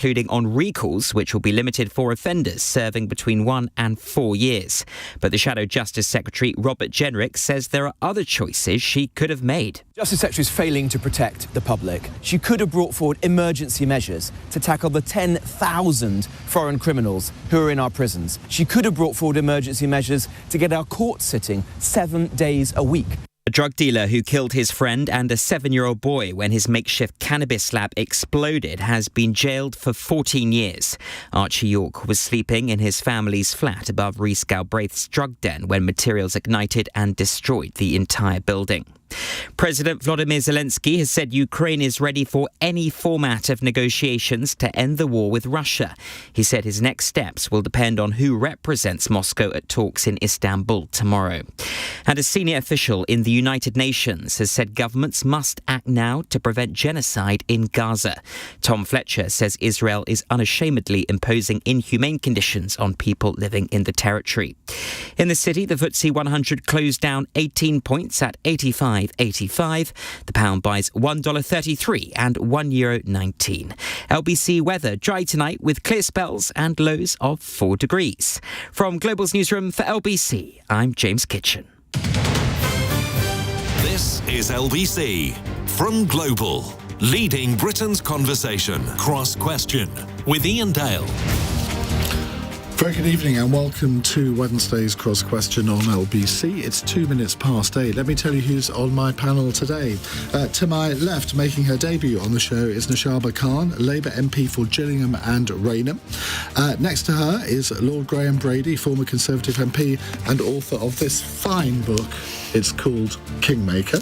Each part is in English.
including on recalls, which will be limited for offenders serving between 1 and 4 years. But the Shadow Justice Secretary, Robert Jenrick, says there are other choices she could have made. Justice Secretary is failing to protect the public. She could have brought forward emergency measures to tackle the 10,000 foreign criminals who are in our prisons. She could have brought forward emergency measures to get our courts sitting 7 days a week. A drug dealer who killed his friend and a 7-year-old boy when his makeshift cannabis lab exploded has been jailed for 14 years. Archie York was sleeping in his family's flat above Rhys Galbraith's drug den when materials ignited and destroyed the entire building. President Volodymyr Zelensky has said Ukraine is ready for any format of negotiations to end the war with Russia. He said his next steps will depend on who represents Moscow at talks in Istanbul tomorrow. And a senior official in the United Nations has said governments must act now to prevent genocide in Gaza. Tom Fletcher says Israel is unashamedly imposing inhumane conditions on people living in the territory. In the city, the FTSE 100 closed down 18 points at 85.85. The pound buys $1.33 and €1.19. LBC weather dry tonight with clear spells and lows of 4 degrees. From Global's newsroom for LBC, I'm James Kitchen. This is LBC from Global, leading Britain's conversation. Cross Question with Iain Dale. Very good evening and welcome to Wednesday's Cross Question on LBC. It's 2 minutes past 8. Let me tell you who's on my panel today. To my left, making her debut on the show, is Naushabah Khan, Labour MP for Gillingham and Rainham. Next to her is Lord Graham Brady, former Conservative MP and author of this fine book. It's called Kingmaker.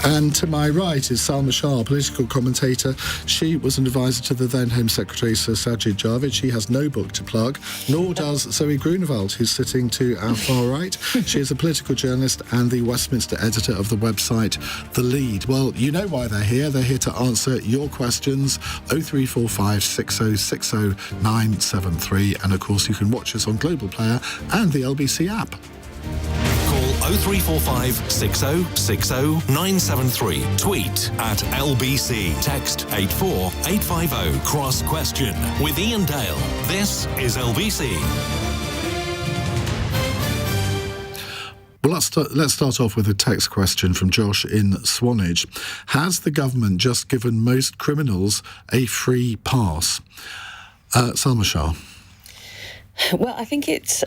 And to my right is Salma Shah, political commentator. She was an advisor to the then Home Secretary Sir Sajid Javid. She has no book to plug, nor does Zoe Grünewald, who's sitting to our far right. She is a political journalist and the Westminster editor of the website The Lead. Well, you know why they're here. They're here to answer your questions. 0345 6060 973. And of course, you can watch us on Global Player and the LBC app. Call 0345 6060 973. Tweet at LBC. Text 84850. Cross Question with Iain Dale. This is LBC. Well, let's start off with a text question from Josh in Swanage. Has the government just given most criminals a free pass? Salma Shah. Well, I think it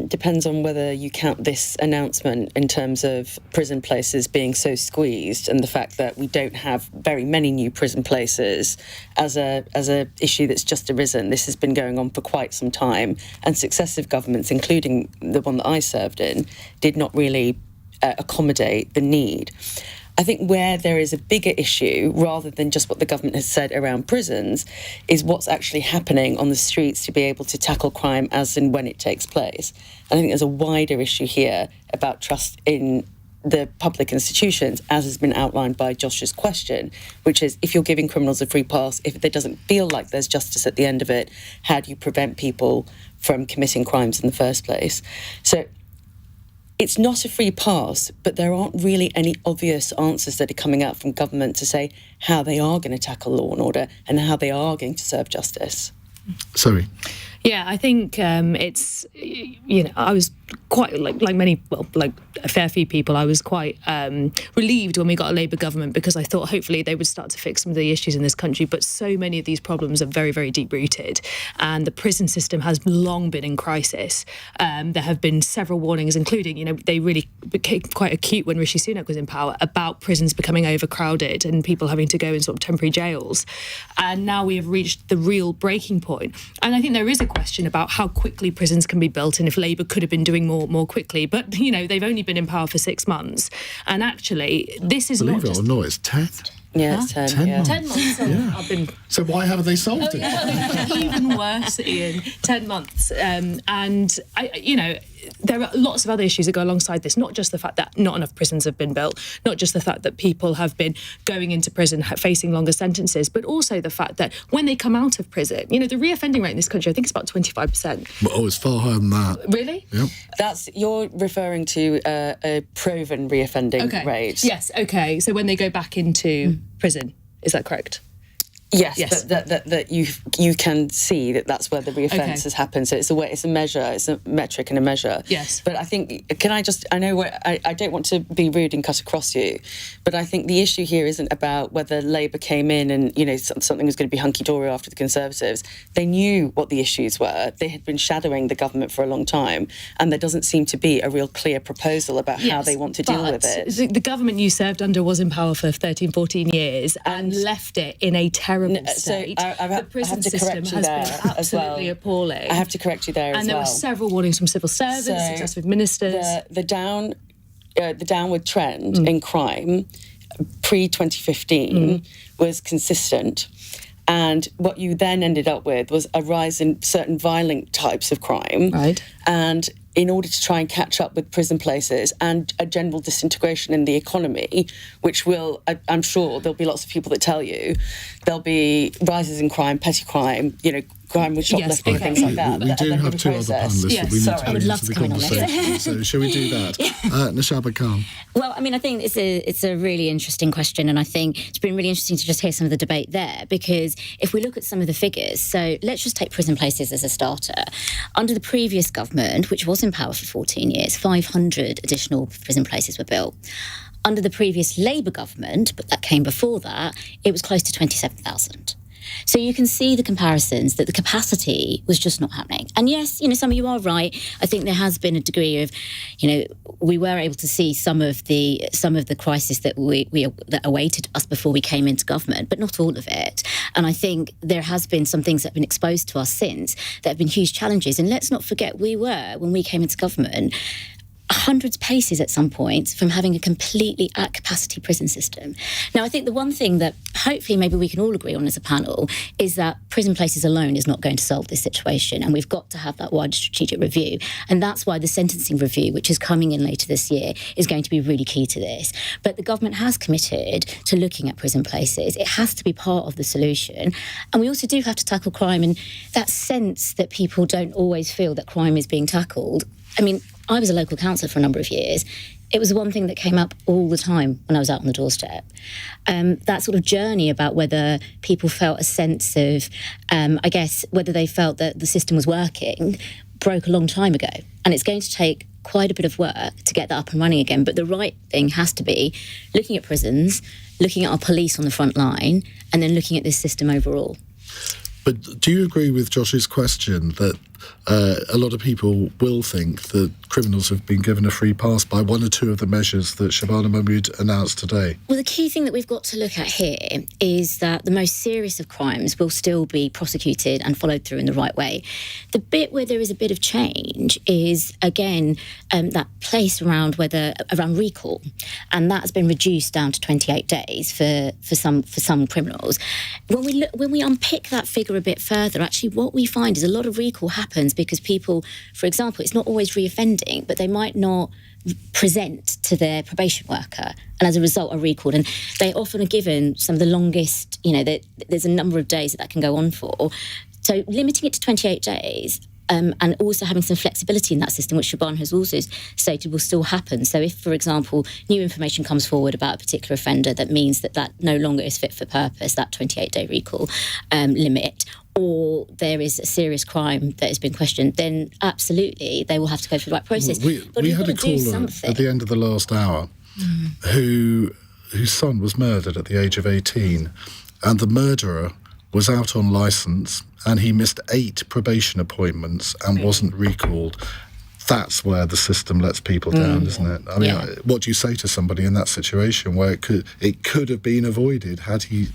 depends on whether you count this announcement in terms of prison places being so squeezed and the fact that we don't have very many new prison places as a issue that's just arisen. This has been going on for quite some time, and successive governments, including the one that I served in, did not really accommodate the need. I think where there is a bigger issue, rather than just what the government has said around prisons, is what's actually happening on the streets to be able to tackle crime as and when it takes place. And I think there's a wider issue here about trust in the public institutions, as has been outlined by Josh's question, which is if you're giving criminals a free pass, if it doesn't feel like there's justice at the end of it, how do you prevent people from committing crimes in the first place? So it's not a free pass, but there aren't really any obvious answers that are coming out from government to say how they are going to tackle law and order and how they are going to serve justice. Sorry. Yeah, I think it's, I was quite, like a fair few people, I was quite relieved when we got a Labour government, because I thought hopefully they would start to fix some of the issues in this country. But so many of these problems are very, very deep-rooted, and the prison system has long been in crisis. There have been several warnings, including, they really became quite acute when Rishi Sunak was in power, about prisons becoming overcrowded and people having to go in sort of temporary jails. And now we have reached the real breaking point. And I think there is a question about how quickly prisons can be built and if Labour could have been doing more quickly. But, they've only been in power for 6 months. And actually, this is Believe not just... it or not, it's 10. Yeah, it's 10. 10 months. 10 months. Yeah. I've been... So why haven't they solved it? Even worse, Ian. 10 months. And, there are lots of other issues that go alongside this, not just the fact that not enough prisons have been built, not just the fact that people have been going into prison facing longer sentences, but also the fact that when they come out of prison, the reoffending rate in this country, I think it's about 25%. Oh, it's far higher than that. Really? Yep. You're referring to a proven reoffending rate. Yes, okay. So when they go back into prison, is that correct? Yes. That you can see that's where the reoffence has happened. So it's a measure, it's a metric and a measure. Yes. But I think, I know I don't want to be rude and cut across you, but I think the issue here isn't about whether Labour came in and, something was going to be hunky-dory after the Conservatives. They knew what the issues were. They had been shadowing the government for a long time, and there doesn't seem to be a real clear proposal about how they want to deal with it. The government you served under was in power for 13, 14 years and left it in a terrible state. The prison system has been absolutely appalling. I have to correct you there as well. And there were several warnings from civil servants, successive ministers. The downward trend in crime pre-2015 was consistent. And what you then ended up with was a rise in certain violent types of crime. Right. And in order to try and catch up with prison places and a general disintegration in the economy, which I'm sure there'll be lots of people that tell you, there'll be rises in crime, petty crime, crime with shoplifting, things like that. We do have two other panellists that we need to add into the conversation. So shall we do that? Naushabah Khan. Well, I think it's a really interesting question, and I think it's been really interesting to just hear some of the debate there, because if we look at some of the figures, so let's just take prison places as a starter. Under the previous government, which was in power for 14 years, 500 additional prison places were built. Under the previous Labour government, but that came before that, it was close to 27,000. So you can see the comparisons, that the capacity was just not happening. And yes, some of you are right. I think there has been a degree of, we were able to see some of the crisis that that awaited us before we came into government, but not all of it. And I think there has been some things that have been exposed to us since that have been huge challenges. And let's not forget, when we came into government, hundreds paces at some point from having a completely at capacity prison system. Now, I think the one thing that hopefully maybe we can all agree on as a panel is that prison places alone is not going to solve this situation, and we've got to have that wider strategic review. And that's why the sentencing review, which is coming in later this year, is going to be really key to this. But the government has committed to looking at prison places. It has to be part of the solution. And we also do have to tackle crime, and that sense that people don't always feel that crime is being tackled. I was a local councillor for a number of years. It was the one thing that came up all the time when I was out on the doorstep. That sort of journey about whether people felt a sense of, whether they felt that the system was working, broke a long time ago. And it's going to take quite a bit of work to get that up and running again. But the right thing has to be looking at prisons, looking at our police on the front line, and then looking at this system overall. But do you agree with Josh's question that a lot of people will think that criminals have been given a free pass by one or two of the measures that Shabana Mahmood announced today? Well, the key thing that we've got to look at here is that the most serious of crimes will still be prosecuted and followed through in the right way. The bit where there is a bit of change is, again, that place around recall, and that's been reduced down to 28 days for some criminals. When we unpick that figure a bit further, actually what we find is a lot of recall happens because people, for example, it's not always reoffending, but they might not present to their probation worker, and as a result are recalled. And they often are given some of the longest, there's a number of days that can go on for. So limiting it to 28 days and also having some flexibility in that system, which Shabana has also stated will still happen. So if, for example, new information comes forward about a particular offender that means that no longer is fit for purpose, that 28-day recall limit, or there is a serious crime that has been questioned, then absolutely they will have to go through the right process. We had a caller at the end of the last hour whose son was murdered at the age of 18, and the murderer was out on licence and he missed 8 probation appointments and wasn't recalled. That's where the system lets people down, isn't it? What do you say to somebody in that situation where it could have been avoided had he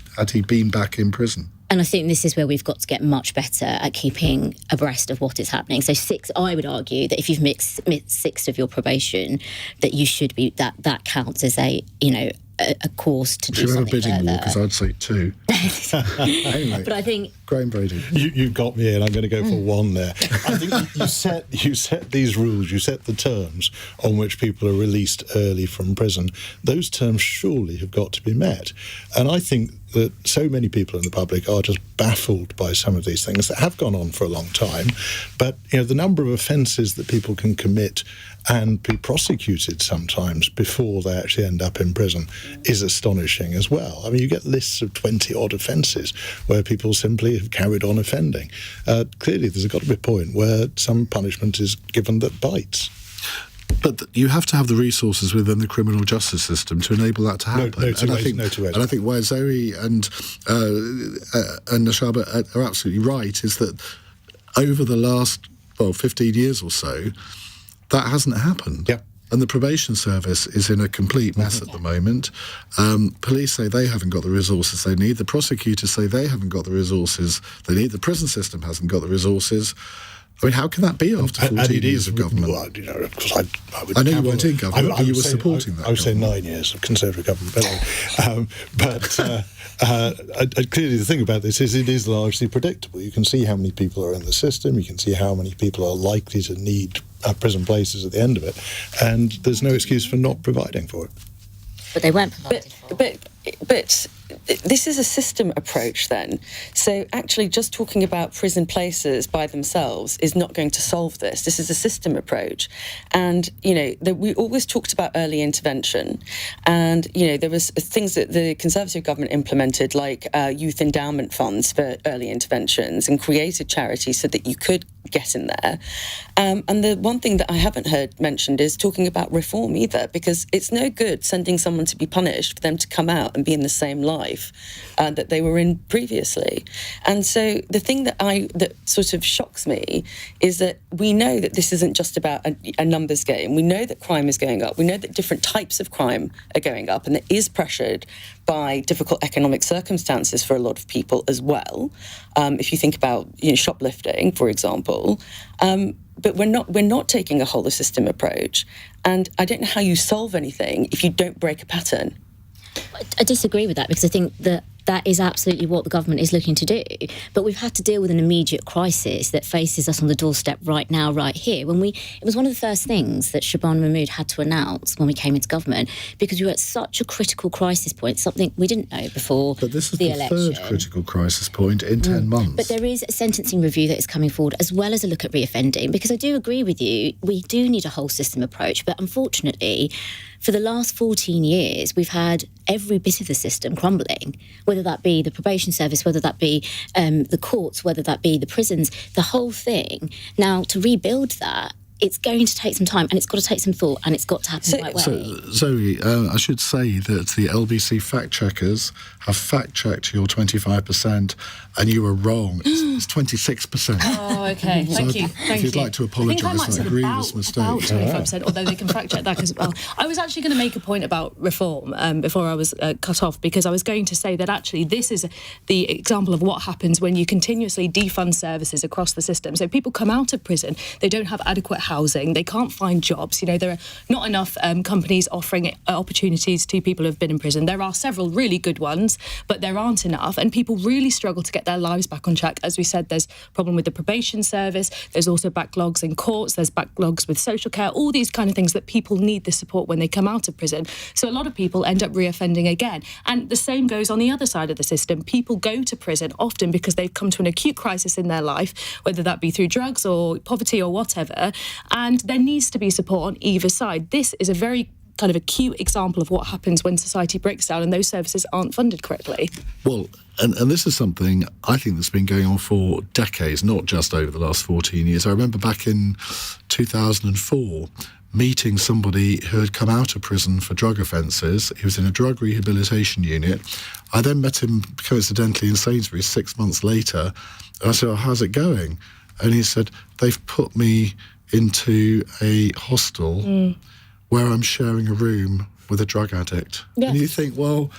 been back in prison? And I think this is where we've got to get much better at keeping abreast of what is happening. So I would argue that if you've missed 6 of your probation, that you should be, that counts as a course to do something further. Should have a bidding war, because I'd say 2. Anyway. But I think Graham Brady. You got me in. I'm going to go for one there. I think you set these rules, you set the terms on which people are released early from prison. Those terms surely have got to be met. And I think that so many people in the public are just baffled by some of these things that have gone on for a long time. But, the number of offences that people can commit and be prosecuted sometimes before they actually end up in prison is astonishing as well. I mean, you get lists of 20-odd offences where people simply have carried on offending. Clearly, there's got to be a point where some punishment is given that bites. But you have to have the resources within the criminal justice system to enable that to happen. And I think where Zoe and Naushabah are absolutely right is that over the last 15 years or so, that hasn't happened. Yeah. And the probation service is in a complete mess at the moment. Police say they haven't got the resources they need. The prosecutors say they haven't got the resources they need. The prison system hasn't got the resources. I mean, how can that be after 14 years of government? Well, of course, I know you weren't in government, but you were supporting that. I would say 9 years of Conservative government. Clearly the thing about this is it is largely predictable. You can see how many people are in the system, you can see how many people are likely to need prison places at the end of it, and there's no excuse for not providing for it. But they weren't provided for. But this is a system approach then. So actually just talking about prison places by themselves is not going to solve this. This is a system approach. And, we always talked about early intervention. And, there was things that the Conservative government implemented, like youth endowment funds for early interventions, and created charities so that you could get in there. And the one thing that I haven't heard mentioned is talking about reform either, because it's no good sending someone to be punished for them to come out and be in the same life that they were in previously. And so the thing that sort of shocks me is that we know that this isn't just about a numbers game. We know that crime is going up. We know that different types of crime are going up, and it is pressured by difficult economic circumstances for a lot of people as well. If you think about shoplifting, for example. But we're not taking a whole of system approach. And I don't know how you solve anything if you don't break a pattern. I disagree with that, because I think that is absolutely what the government is looking to do. But we've had to deal with an immediate crisis that faces us on the doorstep right now, right here. It was one of the first things that Shabana Mahmood had to announce when we came into government, because we were at such a critical crisis point, something we didn't know before the election. But this is the third critical crisis point in 10 months. But there is a sentencing review that is coming forward, as well as a look at reoffending, because I do agree with you, we do need a whole system approach. But unfortunately, for the last 14 years, we've had every bit of the system crumbling, whether that be the probation service, whether that be the courts, whether that be the prisons, the whole thing. Now, to rebuild that, it's going to take some time, and it's got to take some thought, and it's got to happen the right way. So, Zoe, I should say that the LBC fact-checkers have fact-checked your 25%, and you were wrong. It's 26%. Oh, okay. Thank you. If you'd like to apologise for a grievous mistake. About 25%, although they can fact-check that as well. I was actually going to make a point about reform before I was cut off, because I was going to say that actually this is the example of what happens when you continuously defund services across the system. So people come out of prison, they don't have adequate housing, they can't find jobs. There are not enough companies offering opportunities to people who have been in prison. There are several really good ones, but there aren't enough, and people really struggle to get their lives back on track. As we said, there's a problem with the probation service, there's also backlogs in courts, there's backlogs with social care, all these kind of things that people need the support when they come out of prison. So a lot of people end up reoffending again. And the same goes on the other side of the system. People go to prison often because they've come to an acute crisis in their life, whether that be through drugs or poverty or whatever, and there needs to be support on either side. This is a very kind of acute example of what happens when society breaks down and those services aren't funded correctly. Well, and this is something I think that's been going on for decades, not just over the last 14 years. I remember back in 2004 meeting somebody who had come out of prison for drug offences. He was in a drug rehabilitation unit. I then met him coincidentally in Sainsbury's 6 months later, and I said, "Oh, how's it going?" And he said, "They've put me into a hostel where I'm sharing a room with a drug addict." Yes. And you think, well,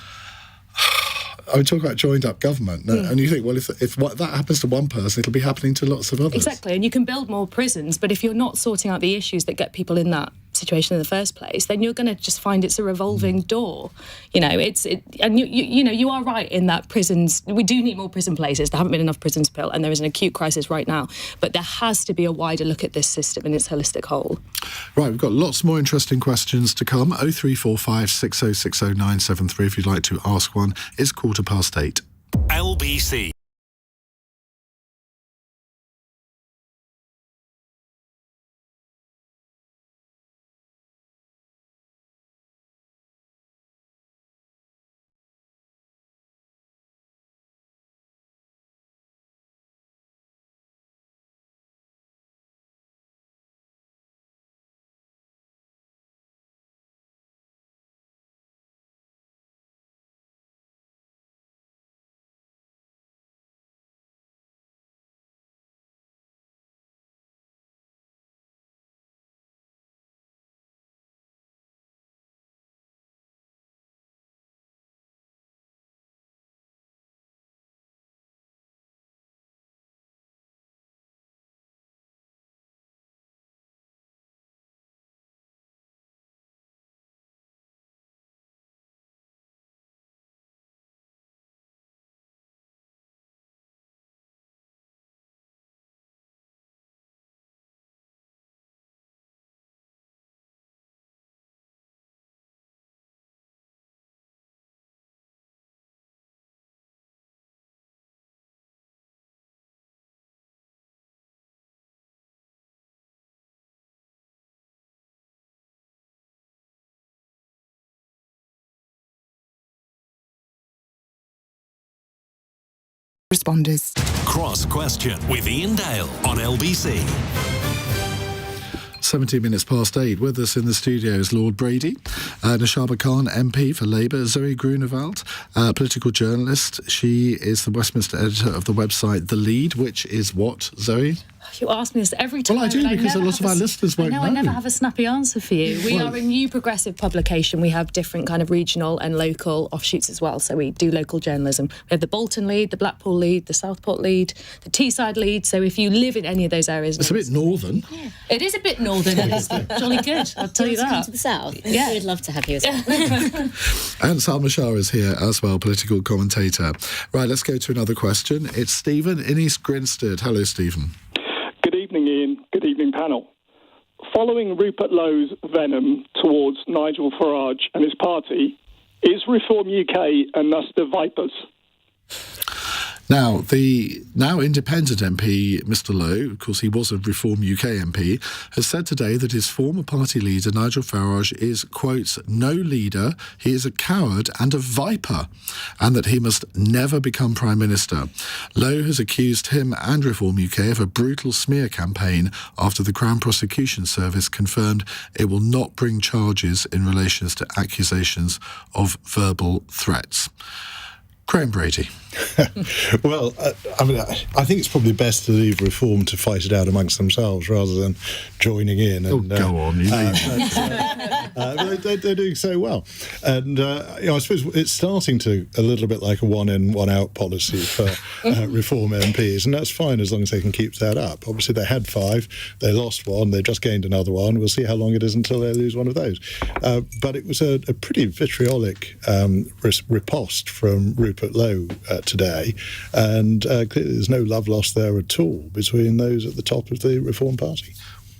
I would talk about joined up government, and you think, well, if that happens to one person, it'll be happening to lots of others. Exactly, and you can build more prisons, but if you're not sorting out the issues that get people in that situation in the first place, then you're going to just find it's a revolving door. You know, and you are right in that prisons, we do need more prison places. There haven't been enough prisons built, and there is an acute crisis right now. But there has to be a wider look at this system in its holistic whole. Right, we've got lots more interesting questions to come. 0345 6060 973 if you'd like to ask one. It's 8:15. LBC. Responders. Cross Question with Iain Dale on LBC. 17 minutes past 8. With us in the studio is Lord Brady, Naushabah Khan, MP for Labour, Zoe Grünewald, political journalist. She is the Westminster editor of the website The Lead, which is what, Zoe? You ask me this every time. Well, I do, because a lot of our listeners won't know. I never have a snappy answer for you. We are a new progressive publication. We have different kind of regional and local offshoots as well. So we do local journalism. We have the Bolton Lead, the Blackpool Lead, the Southport Lead, the Teesside Lead. So if you live in any of those areas... It's a bit northern. Yeah. It is a bit northern. It's jolly good, I'll tell you that. Come to the south? Yeah. We'd love to have you as well. And Salma Shah is here as well, political commentator. Right, let's go to another question. It's Stephen in East Grinstead. Hello, Stephen. Good evening, Ian. Good evening, panel. Following Rupert Lowe's venom towards Nigel Farage and his party, is Reform UK a nest of vipers? Now, the now independent MP, Mr. Lowe, of course he was a Reform UK MP, has said today that his former party leader, Nigel Farage, is, quote, no leader, he is a coward and a viper, and that he must never become Prime Minister. Lowe has accused him and Reform UK of a brutal smear campaign after the Crown Prosecution Service confirmed it will not bring charges in relation to accusations of verbal threats. Graham Brady. Well, I think it's probably best to leave Reform to fight it out amongst themselves rather than joining in. And, go on. They're doing so well. And I suppose it's starting to a little bit like a one-in, one-out policy for Reform MPs, and that's fine as long as they can keep that up. Obviously, they had 5, they lost 1, they just gained another 1. We'll see how long it is until they lose one of those. But it was a pretty vitriolic riposte from Rupert Lowe today, and clearly there's no love lost there at all between those at the top of the Reform Party.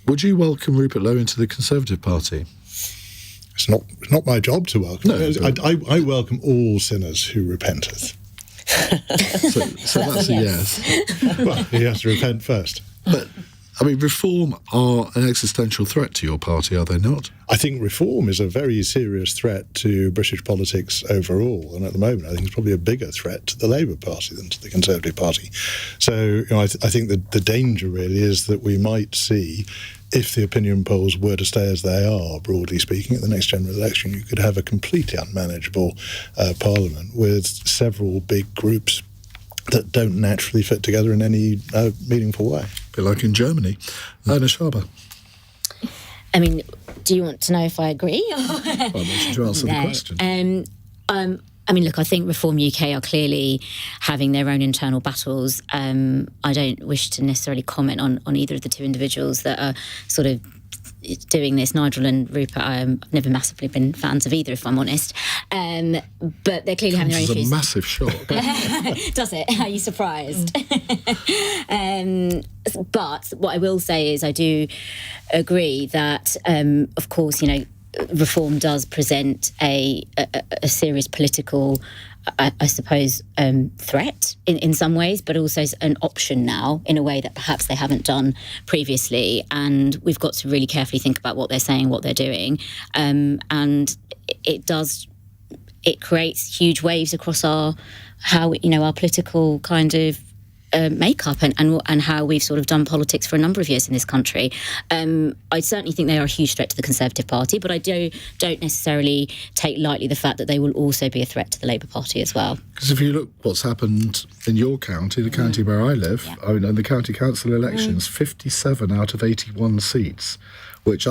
Would you welcome Rupert Lowe into the Conservative Party? It's not my job to welcome. No, I welcome all sinners who repenteth. so that's a yes. Well, he has to repent first. But I mean, Reform are an existential threat to your party, are they not? I think Reform is a very serious threat to British politics overall, and at the moment I think it's probably a bigger threat to the Labour Party than to the Conservative Party. So I think that the danger really is that we might see, if the opinion polls were to stay as they are, broadly speaking, at the next general election, you could have a completely unmanageable parliament with several big groups that don't naturally fit together in any meaningful way. A bit like in Germany. Naushabah. I mean, do you want to know if I agree? Well, I want you to answer the question. I mean, look, I think Reform UK are clearly having their own internal battles. I don't wish to necessarily comment on either of the two individuals that are sort of doing this. Nigel and Rupert, I've never massively been fans of either, if I'm honest. But they're clearly having their own issues. It's a massive shock. Does it? Are you surprised? But what I will say is I do agree that, of course, reform does present a serious political, I suppose, threat in some ways, but also an option now in a way that perhaps they haven't done previously. And we've got to really carefully think about what they're saying, what they're doing. And it creates huge waves across our political kind of makeup and how we've sort of done politics for a number of years in this country. I certainly think they are a huge threat to the Conservative Party, but I don't necessarily take lightly the fact that they will also be a threat to the Labour Party as well. Because if you look what's happened in your county, the county where I live, I mean, in the county council elections, 57 out of 81 seats, which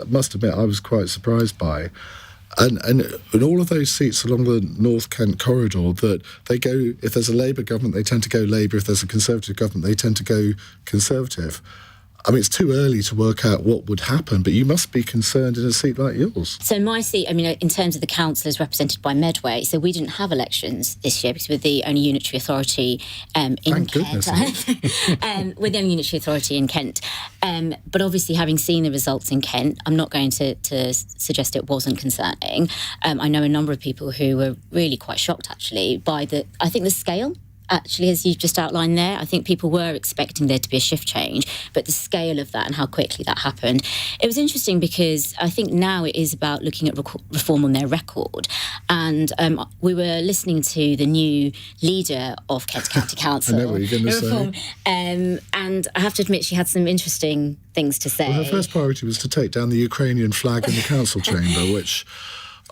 must admit, I was quite surprised by. And all of those seats along the North Kent corridor, that they go, if there's a Labour government, they tend to go Labour. If there's a Conservative government, they tend to go Conservative. I mean, it's too early to work out what would happen, but you must be concerned in a seat like yours. So my seat, I mean, in terms of the council, is represented by Medway. So we didn't have elections this year because we're the only unitary authority in Thank Kent. We're the only unitary authority in Kent. But obviously, having seen the results in Kent, I'm not going to suggest it wasn't concerning. I know a number of people who were really quite shocked, actually, by the scale. Actually, as you've just outlined there, I think people were expecting there to be a shift change, but the scale of that and how quickly that happened. It was interesting because I think now it is about looking at reform on their record. And we were listening to the new leader of Kent County Council. I know what you're going to say. And I have to admit, she had some interesting things to say. Well, her first priority was to take down the Ukrainian flag in the council chamber, which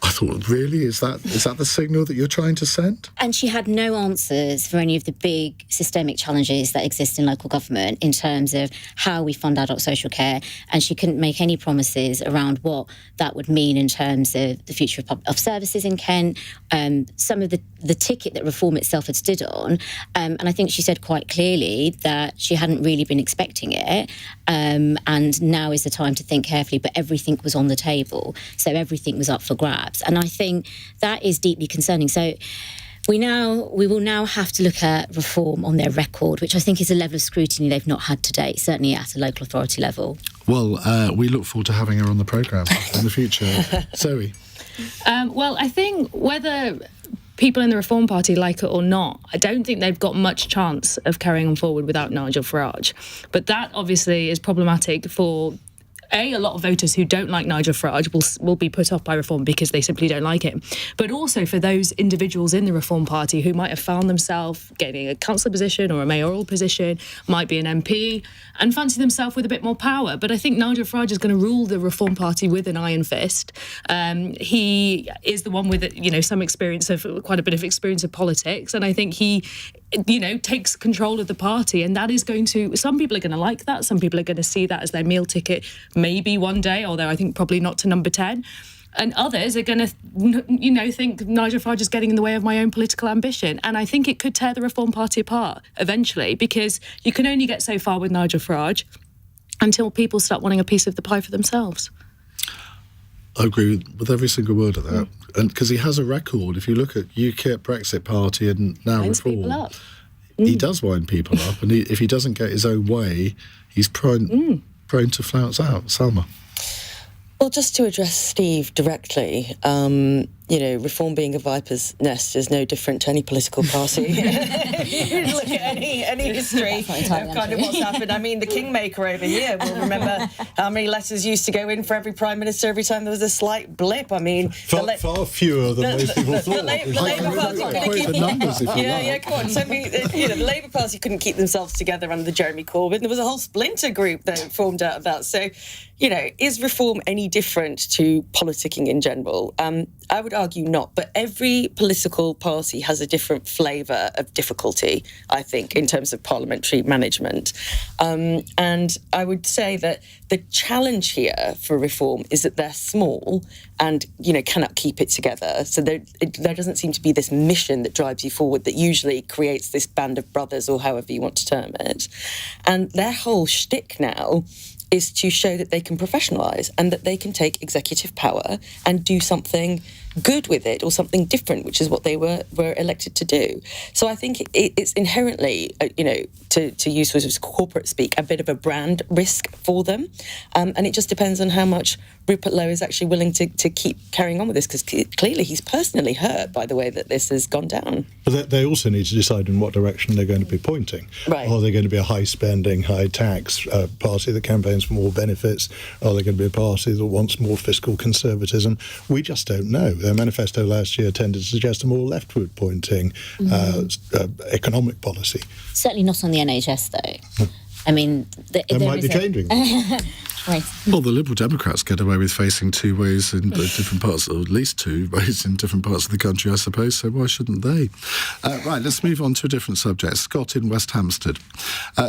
I thought, really, is that the signal that you're trying to send? And she had no answers for any of the big systemic challenges that exist in local government in terms of how we fund adult social care, and she couldn't make any promises around what that would mean in terms of the future of services in Kent, some of the ticket that reform itself had stood on, and I think she said quite clearly that she hadn't really been expecting it, and now is the time to think carefully, but everything was on the table, so everything was up for grabs. And I think that is deeply concerning. So we will now have to look at reform on their record, which I think is a level of scrutiny they've not had to date, certainly at a local authority level. Well, we look forward to having her on the programme in the future. Zoe? Well, I think whether people in the Reform Party like it or not, I don't think they've got much chance of carrying on forward without Nigel Farage. But that obviously is problematic for a lot of voters who don't like Nigel Farage will be put off by reform because they simply don't like him. But also for those individuals in the Reform Party who might have found themselves getting a councillor position or a mayoral position, might be an MP, and fancy themselves with a bit more power. But I think Nigel Farage is going to rule the Reform Party with an iron fist. He is the one with some experience of quite a bit of experience of politics, and I think he takes control of the party, and that is going to, some people are going to like that, some people are going to see that as their meal ticket maybe one day, although I think probably not to number 10, and others are going to think Nigel Farage is getting in the way of my own political ambition, and I think it could tear the Reform Party apart eventually, because you can only get so far with Nigel Farage until people start wanting a piece of the pie for themselves. I agree with every single word of that. And because he has a record, if you look at UKIP, Brexit Party, and now Winds Reform, people up. He does wind people up. And if he doesn't get his own way, he's prone to flounce out. Salma? Well, just to address Steve directly, Reform being a viper's nest is no different to any political party. Look at any history of kind of what's happened. I mean, the Kingmaker over here will remember how many letters used to go in for every Prime Minister every time there was a slight blip. I mean, far fewer than most people thought. The Labour Party couldn't keep the numbers, if you like. Come on. So, the Labour Party couldn't keep themselves together under Jeremy Corbyn. There was a whole splinter group that formed out of that. So, is reform any different to politicking in general? I would argue not, but every political party has a different flavour of difficulty, I think, in terms of parliamentary management. And I would say that the challenge here for reform is that they're small and, cannot keep it together. So there doesn't seem to be this mission that drives you forward that usually creates this band of brothers, or however you want to term it. And their whole shtick now is to show that they can professionalise and that they can take executive power and do something good with it, or something different, which is what they were elected to do. So I think it's inherently, to use sort of corporate speak, a bit of a brand risk for them. And it just depends on how much Rupert Lowe is actually willing to keep carrying on with this, because clearly he's personally hurt by the way that this has gone down. But they also need to decide in what direction they're going to be pointing. Right. Are they going to be a high-spending, high-tax party that campaigns for more benefits? Are they going to be a party that wants more fiscal conservatism? We just don't know. Their manifesto last year tended to suggest a more leftward pointing economic policy. Certainly not on the NHS, though. I mean... That might be changing. Right. Well, the Liberal Democrats get away with facing two ways in different parts, or at least two ways in different parts of the country, I suppose, so why shouldn't they? Right, let's move on to a different subject. Scott in West Hampstead.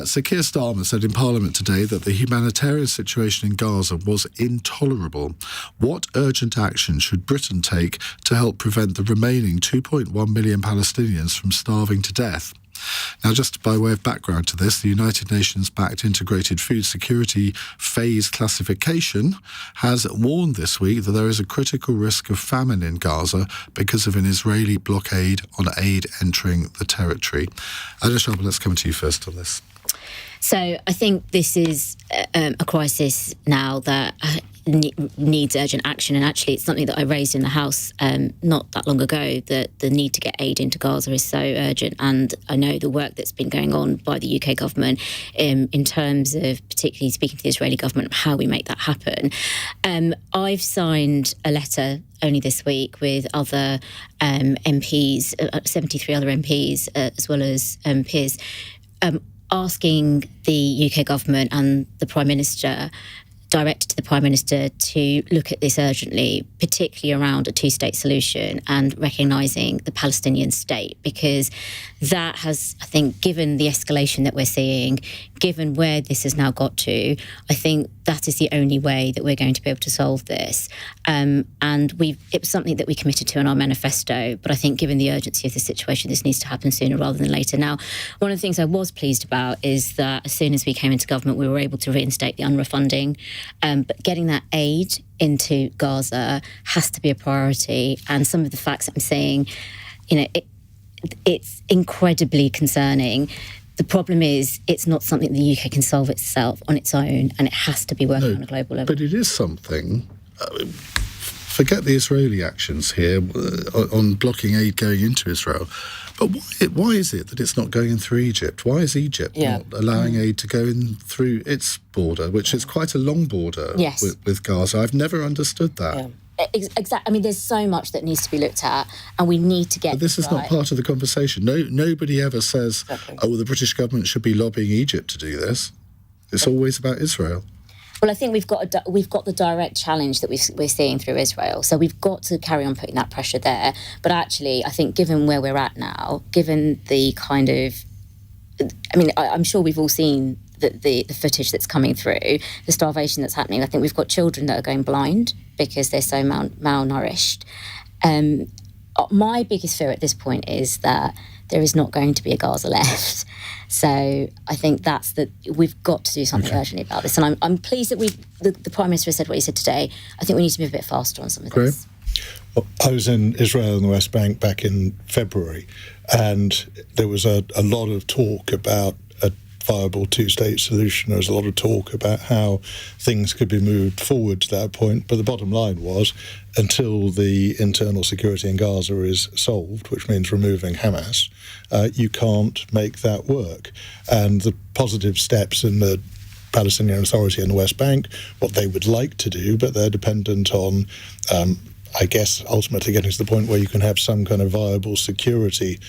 Sir Keir Starmer said in Parliament today that the humanitarian situation in Gaza was intolerable. What urgent action should Britain take to help prevent the remaining 2.1 million Palestinians from starving to death? Now, just by way of background to this, the United Nations-backed Integrated Food Security Phase Classification has warned this week that there is a critical risk of famine in Gaza because of an Israeli blockade on aid entering the territory. Naushabah, let's come to you first on this. So I think this is a crisis now that needs urgent action, and actually it's something that I raised in the House not that long ago, that the need to get aid into Gaza is so urgent. And I know the work that's been going on by the UK government in terms of particularly speaking to the Israeli government of how we make that happen. I've signed a letter only this week with other MPs, 73 other MPs, as well as peers, asking the UK government and the Prime Minister, directed to the Prime Minister, to look at this urgently, particularly around a two-state solution and recognising the Palestinian state, because that has, I think, given the escalation that we're seeing, given where this has now got to, I think that is the only way that we're going to be able to solve this. And it was something that we committed to in our manifesto, but I think given the urgency of the situation, this needs to happen sooner rather than later. Now, one of the things I was pleased about is that as soon as we came into government, we were able to reinstate the UNRWA funding. But getting that aid into Gaza has to be a priority. And some of the facts that I'm saying, it's incredibly concerning. The problem is it's not something the UK can solve itself on its own, and it has to be working on a global level. But it is something. Forget the Israeli actions here on blocking aid going into Israel. But why is it that it's not going in through Egypt? Why is Egypt not allowing aid to go in through its border, which is quite a long border with Gaza? I've never understood that. Yeah. Exactly. I mean, there's so much that needs to be looked at, and we need to get. But this is not part of the conversation. Nobody ever says, "Oh, the British government should be lobbying Egypt to do this." It's always about Israel. Well, I think we've got the direct challenge that we're seeing through Israel, so we've got to carry on putting that pressure there. But actually, I think given where we're at now, given the kind of, I'm sure we've all seen the footage that's coming through, the starvation that's happening. I think we've got children that are going blind because they're so malnourished. My biggest fear at this point is that there is not going to be a Gaza left. So I think we've got to do something urgently about this. And I'm pleased that the Prime Minister has said what he said today. I think we need to move a bit faster on some of this. Well, I was in Israel and the West Bank back in February, and there was a lot of talk about a viable two-state solution. There was a lot of talk about how things could be moved forward to that point. But the bottom line was, until the internal security in Gaza is solved, which means removing Hamas, you can't make that work. And the positive steps in the Palestinian Authority in the West Bank, what they would like to do, but they're dependent on I guess ultimately getting to the point where you can have some kind of viable security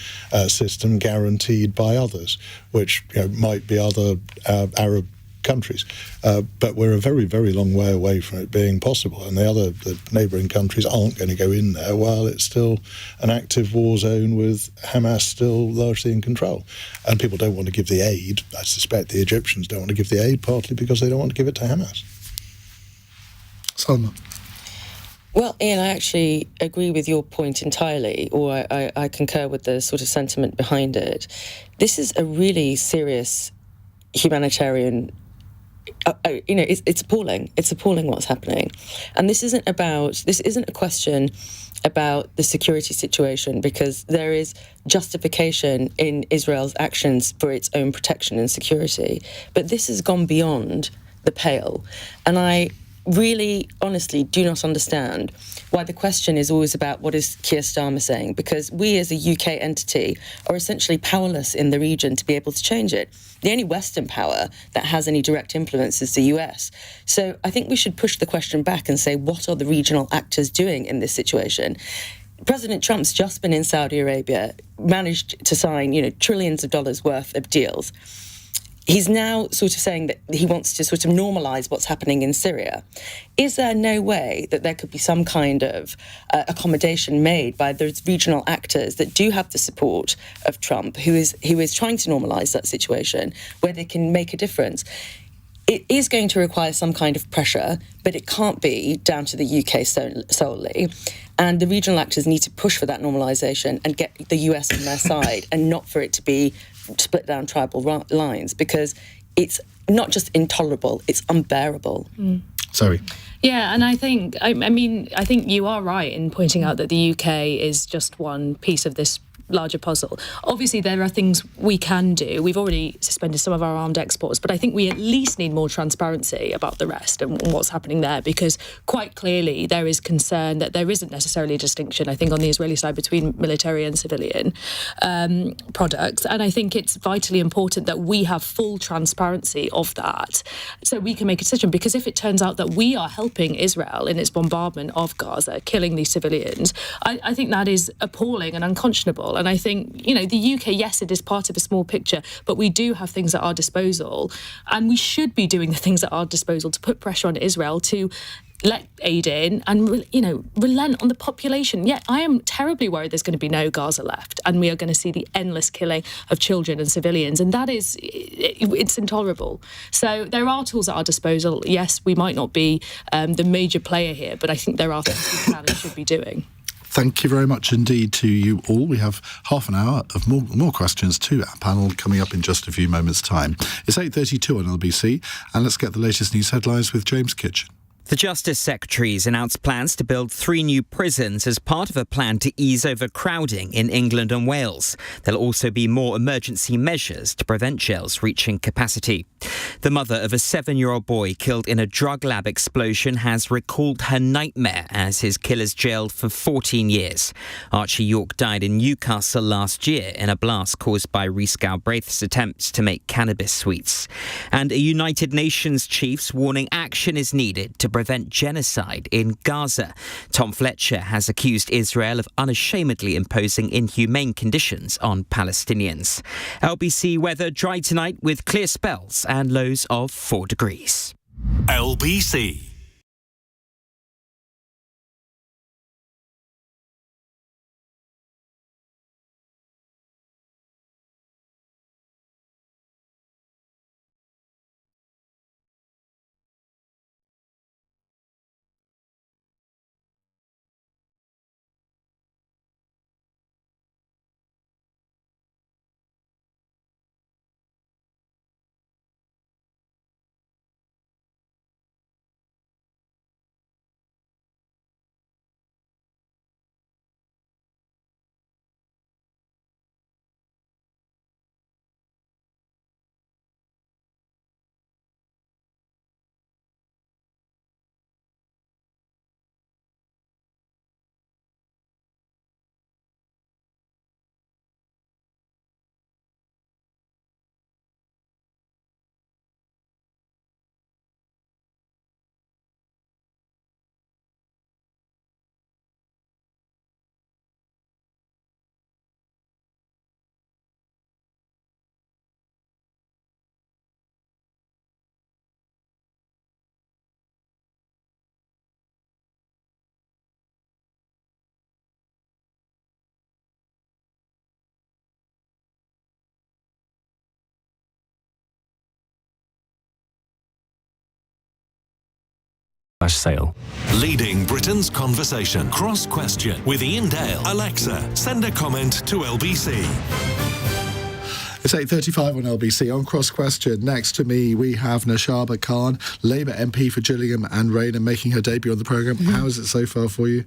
system guaranteed by others, which might be other Arab countries. But we're a very, very long way away from it being possible, and the neighbouring countries aren't going to go in there while it's still an active war zone with Hamas still largely in control. And people don't want to give the aid. I suspect the Egyptians don't want to give the aid, partly because they don't want to give it to Hamas. Salma. Well, Iain, I actually agree with your point entirely, or I concur with the sort of sentiment behind it. This is a really serious humanitarian. It's appalling. It's appalling what's happening, and this isn't a question about the security situation, because there is justification in Israel's actions for its own protection and security. But this has gone beyond the pale, and I really, honestly, do not understand why the question is always about what is Keir Starmer saying, because we as a UK entity are essentially powerless in the region to be able to change it. The only Western power that has any direct influence is the US. So I think we should push the question back and say, what are the regional actors doing in this situation? President Trump's just been in Saudi Arabia, managed to sign, trillions of dollars worth of deals. He's now sort of saying that he wants to sort of normalise what's happening in Syria. Is there no way that there could be some kind of accommodation made by those regional actors that do have the support of Trump, who is trying to normalise that situation, where they can make a difference? It is going to require some kind of pressure, but it can't be down to the UK solely. And the regional actors need to push for that normalisation and get the US on their side, and not for it to be split down tribal lines, because it's not just intolerable, it's unbearable. Sorry. Yeah, and I think you are right in pointing out that the UK is just one piece of this larger puzzle. Obviously, there are things we can do. We've already suspended some of our armed exports, but I think we at least need more transparency about the rest and what's happening there, because quite clearly there is concern that there isn't necessarily a distinction, I think, on the Israeli side between military and civilian products. And I think it's vitally important that we have full transparency of that so we can make a decision, because if it turns out that we are helping Israel in its bombardment of Gaza, killing these civilians, I think that is appalling and unconscionable. And I think, the UK, yes, it is part of a small picture, but we do have things at our disposal, and we should be doing the things at our disposal to put pressure on Israel to let aid in and, relent on the population. Yet I am terribly worried there's going to be no Gaza left, and we are going to see the endless killing of children and civilians, and that is, it's intolerable. So there are tools at our disposal. Yes, we might not be the major player here, but I think there are things we can and should be doing. Thank you very much indeed to you all. We have half an hour of more questions to our panel coming up in just a few moments' time. It's 8:32 on LBC, and let's get the latest news headlines with James Kitchen. The Justice Secretary's announced plans to build 3 new prisons as part of a plan to ease overcrowding in England and Wales. There'll also be more emergency measures to prevent jails reaching capacity. The mother of a 7-year-old boy killed in a drug lab explosion has recalled her nightmare as his killer's jailed for 14 years. Archie York died in Newcastle last year in a blast caused by Rhys Galbraith's attempts to make cannabis sweets. And a United Nations chief's warning action is needed to prevent genocide in Gaza. Tom Fletcher has accused Israel of unashamedly imposing inhumane conditions on Palestinians. LBC weather dry tonight with clear spells and lows of 4 degrees. LBC /sale. Leading Britain's conversation. Cross Question with Iain Dale. Alexa, send a comment to LBC. It's 8:35 on LBC. On Cross Question, next to me we have Naushabah Khan, Labour MP for Gillingham and Rainham, making her debut on the programme. How is it so far for you?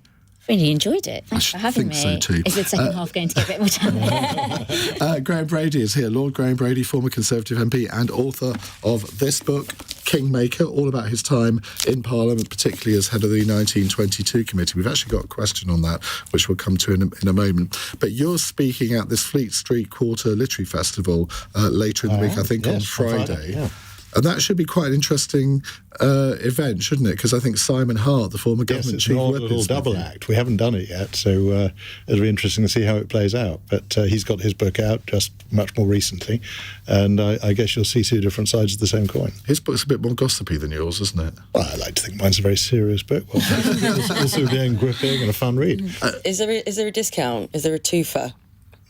Really enjoyed it. Thanks for having me. So too. Is the second half going to get a bit more time? Graham Brady is here. Lord Graham Brady, former Conservative MP and author of this book, Kingmaker, all about his time in Parliament, particularly as head of the 1922 committee. We've actually got a question on that, which we'll come to in a moment. But you're speaking at this Fleet Street Quarter Literary Festival later in the week, I think, on Friday. Yeah. And that should be quite an interesting event, shouldn't it? Because I think Simon Hart, the former government chief whip, it's a little double act. We haven't done it yet, so it'll be interesting to see how it plays out. But he's got his book out just much more recently, and I guess you'll see two different sides of the same coin. His book's a bit more gossipy than yours, isn't it? Well, I like to think mine's a very serious book. Well, also being gripping and a fun read. Is there a discount? Is there a twofer?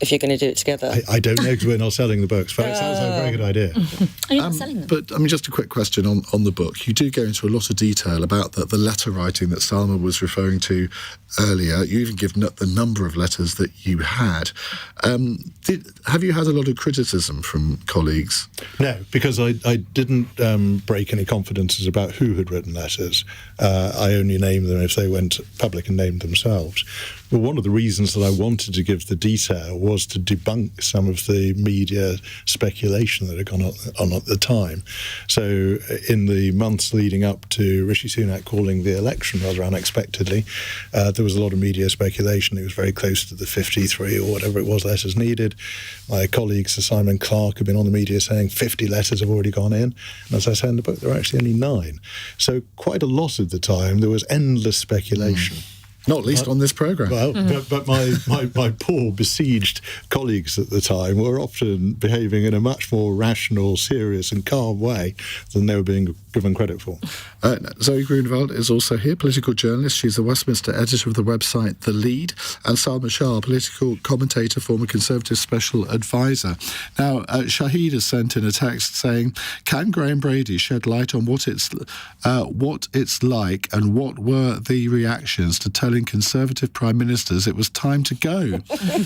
If you're going to do it together? I don't know, because we're not selling the books, but it sounds like a very good idea. Are you not selling them? But, just a quick question on the book. You do go into a lot of detail about the letter writing that Salma was referring to earlier. You even give the number of letters that you had. Have you had a lot of criticism from colleagues? No, because I didn't break any confidences about who had written letters. I only named them if they went public and named themselves. Well, one of the reasons that I wanted to give the detail was to debunk some of the media speculation that had gone on at the time. So in the months leading up to Rishi Sunak calling the election rather unexpectedly, there was a lot of media speculation. It was very close to the 53 or whatever it was letters needed. My colleague Sir Simon Clarke had been on the media saying 50 letters have already gone in. And as I say in the book, there are actually only 9. So quite a lot of the time there was endless speculation. Not least on this programme. Well, but my poor besieged colleagues at the time were often behaving in a much more rational, serious and calm way than they were being given credit for. Zoe Grünewald is also here, political journalist. She's the Westminster editor of the website The Lead. And Salma Shah, political commentator, former Conservative special advisor. Now, Shahid has sent in a text saying, can Graham Brady shed light on what it's like and what were the reactions to telling Conservative Prime Ministers it was time to go?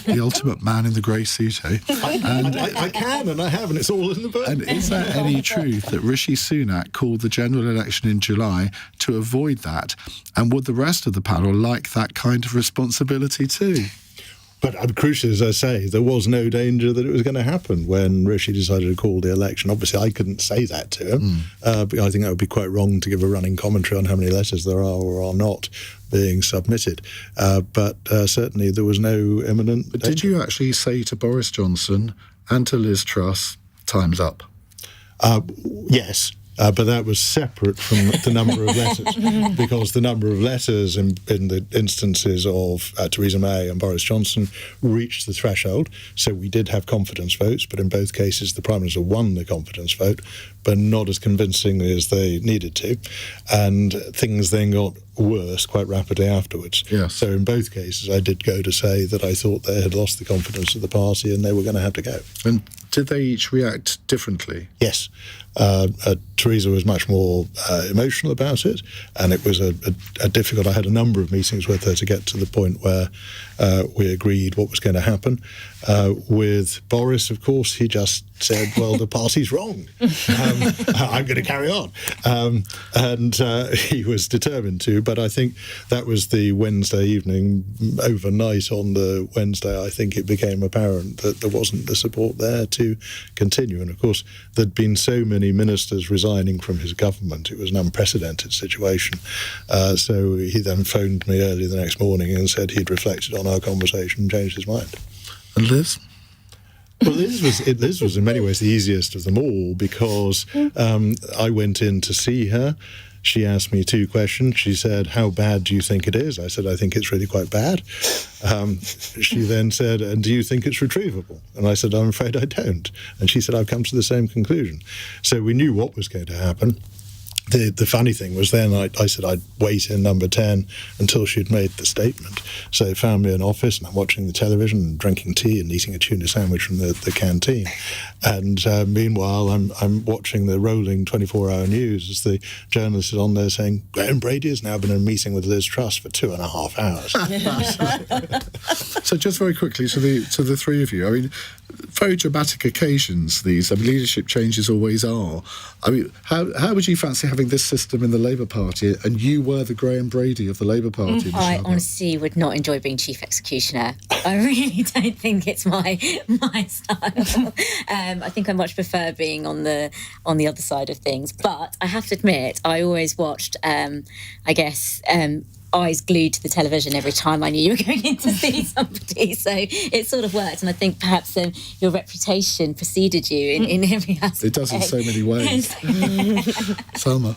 The ultimate man in the grey suit, eh? I can, and I have, and it's all in the book. And is there any truth that Rishi Sunak called the general election in July to avoid that? And would the rest of the panel like that kind of responsibility too? But crucially, as I say, there was no danger that it was going to happen when Rishi decided to call the election. Obviously, I couldn't say that to him. But I think that would be quite wrong to give a running commentary on how many letters there are or are not being submitted. But certainly there was no imminent danger. Did you actually say to Boris Johnson and to Liz Truss, time's up? Yes. But that was separate from the number of letters, because the number of letters in the instances of Theresa May and Boris Johnson reached the threshold. So we did have confidence votes, but in both cases the Prime Minister won the confidence vote, but not as convincingly as they needed to. And things then got worse quite rapidly afterwards. Yes. So in both cases I did go to say that I thought they had lost the confidence of the party and they were going to have to go. And did they each react differently? Yes. Theresa was much more emotional about it, and it was a difficult... I had a number of meetings with her to get to the point where we agreed what was going to happen. With Boris, of course, he just said, well, the party's wrong. I'm going to carry on. And he was determined to, but I think that was the Wednesday evening. Overnight on the Wednesday, I think it became apparent that there wasn't the support there to continue. And, of course, there'd been so many ministers resigning from his government. It was an unprecedented situation. So he then phoned me early the next morning and said he'd reflected on our conversation and changed his mind. And Liz? Well, Liz was in many ways the easiest of them all, because I went in to see her. She asked me 2 questions. She said, how bad do you think it is? I said, I think it's really quite bad. She then said, and do you think it's retrievable? And I said, I'm afraid I don't. And she said, I've come to the same conclusion. So we knew what was going to happen. The funny thing was then I said I'd wait in number 10 until she'd made the statement. So they found me in an office, and I'm watching the television and drinking tea and eating a tuna sandwich from the canteen. And meanwhile, I'm watching the rolling 24-hour news as the journalist is on there saying, Graham Brady has now been in a meeting with Liz Truss for 2.5 hours. So just very quickly to the three of you, I mean, very dramatic occasions these. I mean, leadership changes always are. I mean, how would you fancy having this system in the Labour Party, and you were the Graham Brady of the Labour Party? I honestly would not enjoy being chief executioner. I really don't think it's my style. I think I much prefer being on the other side of things. But I have to admit, I always watched, eyes glued to the television every time I knew you were going in to see somebody. So it sort of worked. And I think perhaps your reputation preceded you in every aspect. It does in so many ways. Salma?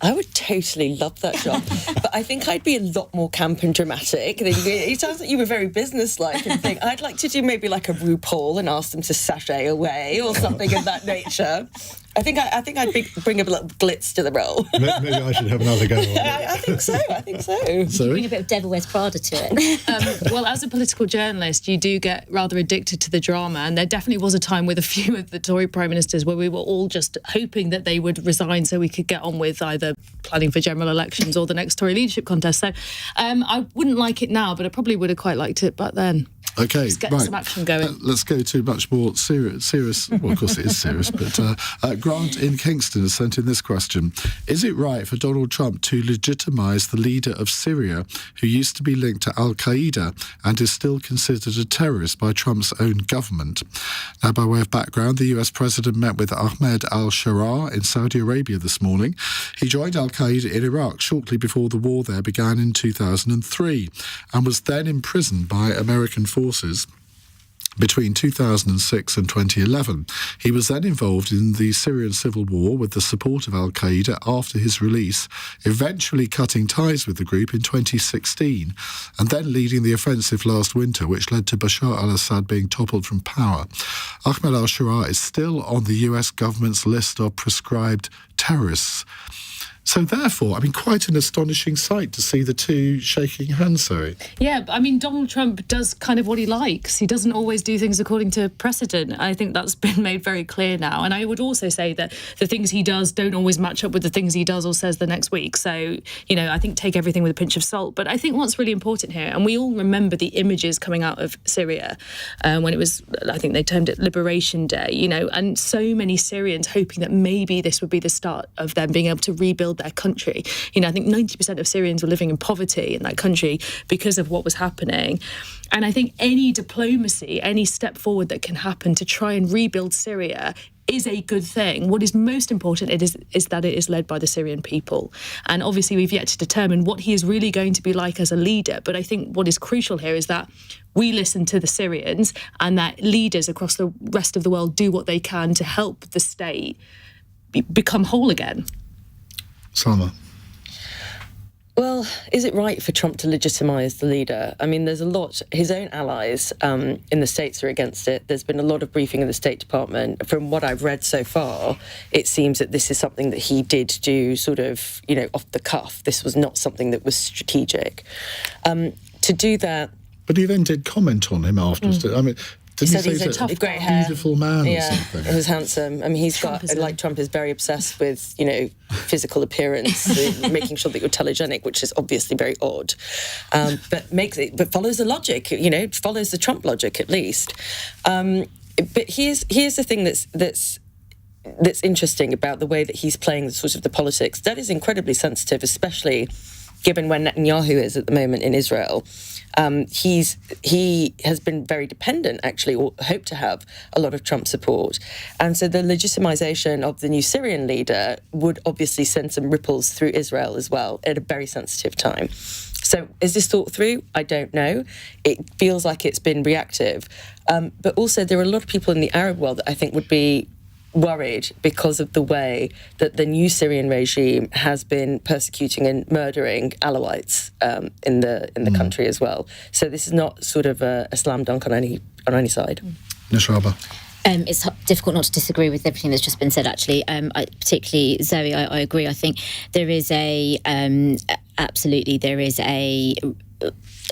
I would totally love that job, but I think I'd be a lot more camp and dramatic. It sounds like you were very businesslike and think I'd like to do maybe like a RuPaul and ask them to sashay away or something of that nature. I think I'd bring a little glitz to the role. Maybe I should have another go. I think so. Sorry? Bring a bit of Devil Wears Prada to it. Well, as a political journalist, you do get rather addicted to the drama, and there definitely was a time with a few of the Tory Prime Ministers where we were all just hoping that they would resign so we could get on with either planning for general elections or the next Tory leadership contest. So I wouldn't like it now, but I probably would have quite liked it back then. Okay, Just get right. some action going. Let's go to much more serious. Well, of course it is serious, but Grant in Kingston has sent in this question. Is it right for Donald Trump to legitimise the leader of Syria, who used to be linked to al-Qaeda and is still considered a terrorist by Trump's own government? Now, by way of background, the US president met with Ahmed al-Sharaa in Saudi Arabia this morning. He joined al-Qaeda in Iraq shortly before the war there began in 2003 and was then imprisoned by American forces between 2006 and 2011. He was then involved in the Syrian civil war with the support of al-Qaeda after his release, eventually cutting ties with the group in 2016, and then leading the offensive last winter, which led to Bashar al-Assad being toppled from power. Ahmed al-Sharaa is still on the US government's list of proscribed terrorists. So therefore, I mean, quite an astonishing sight to see the two shaking hands, Zoe. Yeah, I mean, Donald Trump does kind of what he likes. He doesn't always do things according to precedent. I think that's been made very clear now. And I would also say that the things he does don't always match up with the things he does or says the next week. So, you know, I think take everything with a pinch of salt. But I think what's really important here, and we all remember the images coming out of Syria when it was, I think they termed it Liberation Day, you know, and so many Syrians hoping that maybe this would be the start of them being able to rebuild their country. You know, I think 90% of Syrians were living in poverty in that country because of what was happening. And I think any diplomacy, any step forward that can happen to try and rebuild Syria is a good thing. What is most important is that it is led by the Syrian people. And obviously we've yet to determine what he is really going to be like as a leader. But I think what is crucial here is that we listen to the Syrians and that leaders across the rest of the world do what they can to help the state become whole again. Salma? Well, is it right for Trump to legitimise the leader? I mean, there's a lot. His own allies in the States are against it. There's been a lot of briefing in the State Department. From what I've read so far, it seems that this is something that he did do sort of, you know, off the cuff. This was not something that was strategic. To do that... But he then did comment on him afterwards. I mean... Did he say he's a tough, great hair, beautiful man or something? He was handsome. I mean, Trump is very obsessed with, you know, physical appearance, making sure that you're telegenic, which is obviously very odd. But follows the logic, you know, follows the Trump logic at least. But here's the thing that's interesting about the way that he's playing sort of the politics. That is incredibly sensitive, especially given where Netanyahu is at the moment in Israel. He has been very dependent, actually, or hoped to have a lot of Trump support. And so the legitimization of the new Syrian leader would obviously send some ripples through Israel as well at a very sensitive time. So is this thought through? I don't know. It feels like it's been reactive. But also there are a lot of people in the Arab world that I think would be worried because of the way that the new Syrian regime has been persecuting and murdering Alawites in the country as well. So this is not sort of a slam dunk on any side. Naushabah. It's difficult not to disagree with everything that's just been said, actually. Particularly, Zoe, I agree. I think there is absolutely, there is a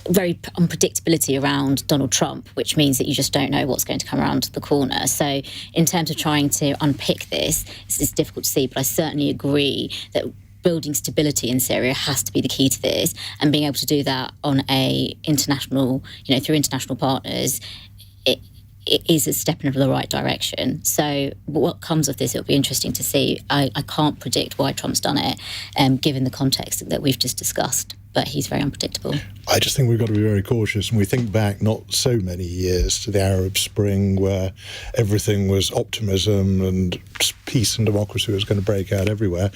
very unpredictability around Donald Trump, which means that you just don't know what's going to come around the corner. So in terms of trying to unpick this, it's difficult to see, but I certainly agree that building stability in Syria has to be the key to this, and being able to do that on a international, through international partners, it is a step in the right direction. So what comes of this, it'll be interesting to see. I can't predict why Trump's done it, given the context that we've just discussed, but he's very unpredictable. I just think we've got to be very cautious, and we think back not so many years to the Arab Spring, where everything was optimism and peace and democracy was going to break out everywhere,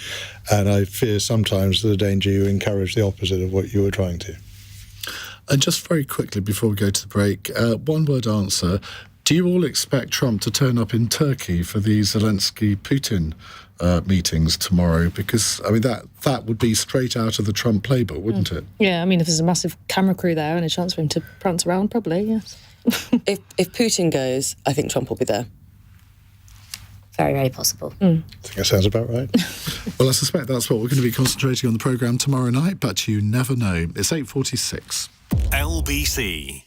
and I fear sometimes the danger you encourage the opposite of what you were trying to. And just very quickly before we go to the break, one-word answer. Do you all expect Trump to turn up in Turkey for the Zelensky-Putin meetings tomorrow? Because, that would be straight out of the Trump playbook, wouldn't it? Yeah, if there's a massive camera crew there and a chance for him to prance around, probably, yes. If Putin goes, I think Trump will be there. Very, very possible. I think that sounds about right. Well, I suspect that's what we're going to be concentrating on the programme tomorrow night, but you never know. It's 8:46. LBC.